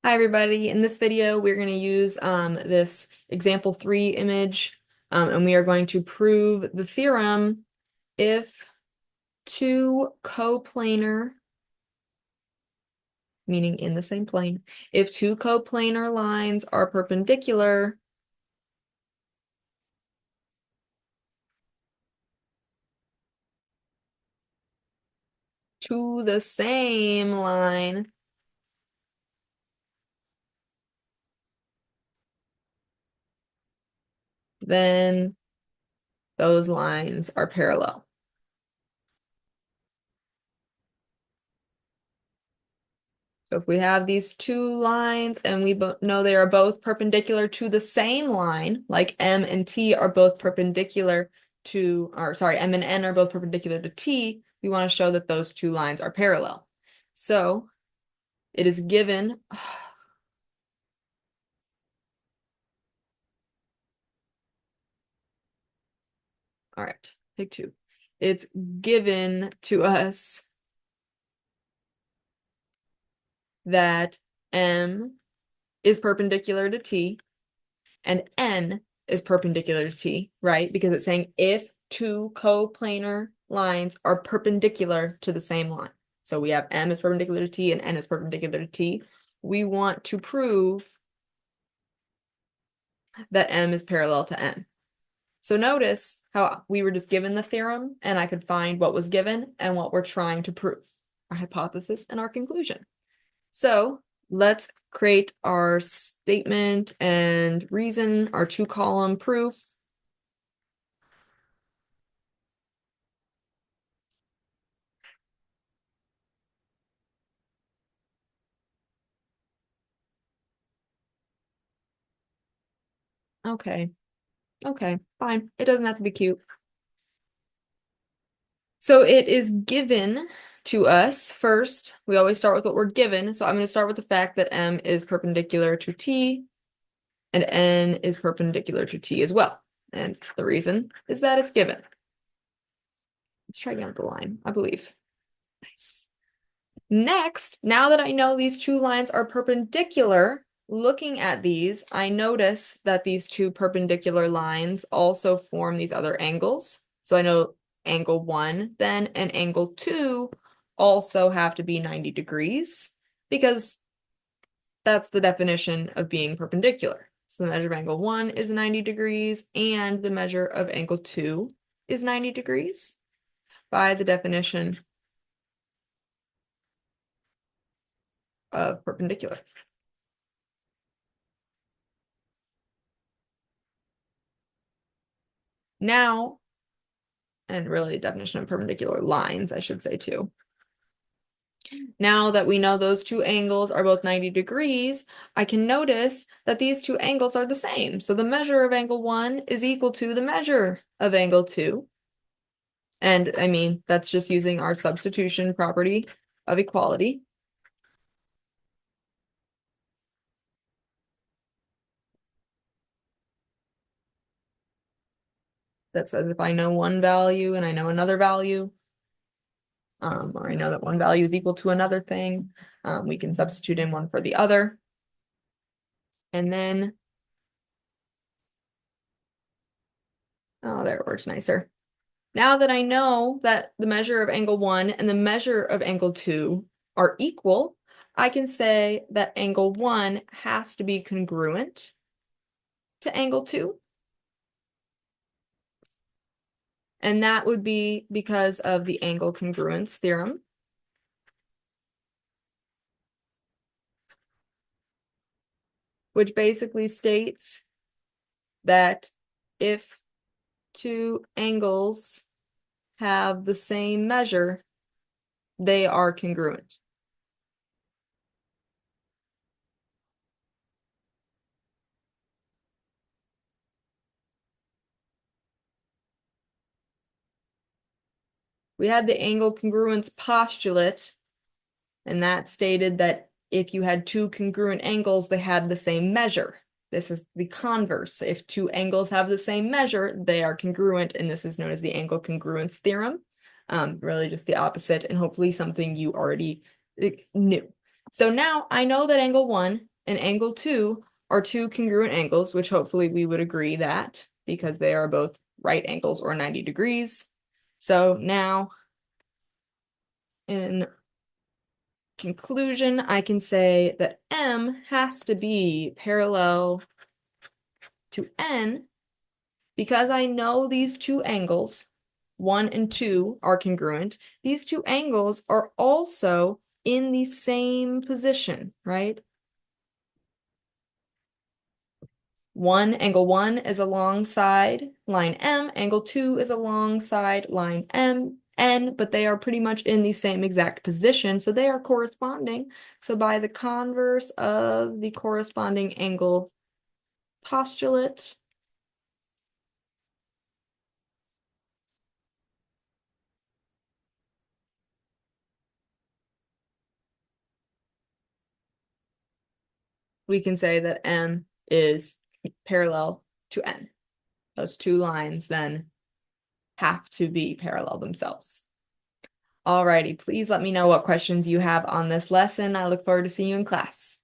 Hi everybody, in this video we're going to use this example 3 image and we are going to prove the theorem if two coplanar, meaning in the same plane, if two coplanar lines are perpendicular to the same line, then those lines are parallel. So if we have these two lines and we know they are both perpendicular to the same line, like M and T are both perpendicular to, or sorry, M and N are both perpendicular to T, we want to show that those two lines are parallel. So it is given, all right, take two. It's given to us that M is perpendicular to T and N is perpendicular to T, right? Because it's saying if two coplanar lines are perpendicular to the same line. So we have M is perpendicular to T and N is perpendicular to T. We want to prove that M is parallel to N. So notice how we were just given the theorem and I could find what was given and what we're trying to prove, our hypothesis and our conclusion. So let's create our statement and reason, our 2-column proof. Okay, fine. It doesn't have to be cute. So it is given to us first. We always start with what we're given. So I'm going to start with the fact that M is perpendicular to T and N is perpendicular to T as well. And the reason is that it's given. Let's try again with the line, I believe. Nice. Next, now that I know these two lines are perpendicular, looking at these, I notice that these two perpendicular lines also form these other angles. So I know angle 1 then and angle 2 also have to be 90 degrees because that's the definition of being perpendicular. So the measure of angle 1 is 90 degrees and the measure of angle 2 is 90 degrees by the definition of perpendicular. Now, and really definition of perpendicular lines, I should say too. Now that we know those two angles are both 90 degrees, I can notice that these two angles are the same. So the measure of angle 1 is equal to the measure of angle 2. And I mean, that's just using our substitution property of equality. That says if I know one value and I know another value, or I know that one value is equal to another thing, we can substitute in one for the other. And then, oh, there it works nicer. Now that I know that the measure of angle 1 and the measure of angle 2 are equal, I can say that angle 1 has to be congruent to angle 2. And that would be because of the angle congruence theorem. Which basically states that if two angles have the same measure, they are congruent. We had the angle congruence postulate, and that stated that if you had two congruent angles, they had the same measure. This is the converse. If two angles have the same measure, they are congruent, and this is known as the angle congruence theorem. Really just the opposite, and hopefully something you already knew. So now I know that angle 1 and angle 2 are two congruent angles, which hopefully we would agree that because they are both right angles or 90 degrees. So now in conclusion, I can say that M has to be parallel to N because I know these two angles, 1 and 2, are congruent. These two angles are also in the same position, right? Angle 1 is alongside line M, angle 2 is alongside line N, but they are pretty much in the same exact position, so they are corresponding. So by the converse of the corresponding angle postulate, we can say that M is parallel to N. Those two lines then have to be parallel themselves. Alrighty, please let me know what questions you have on this lesson. I look forward to seeing you in class.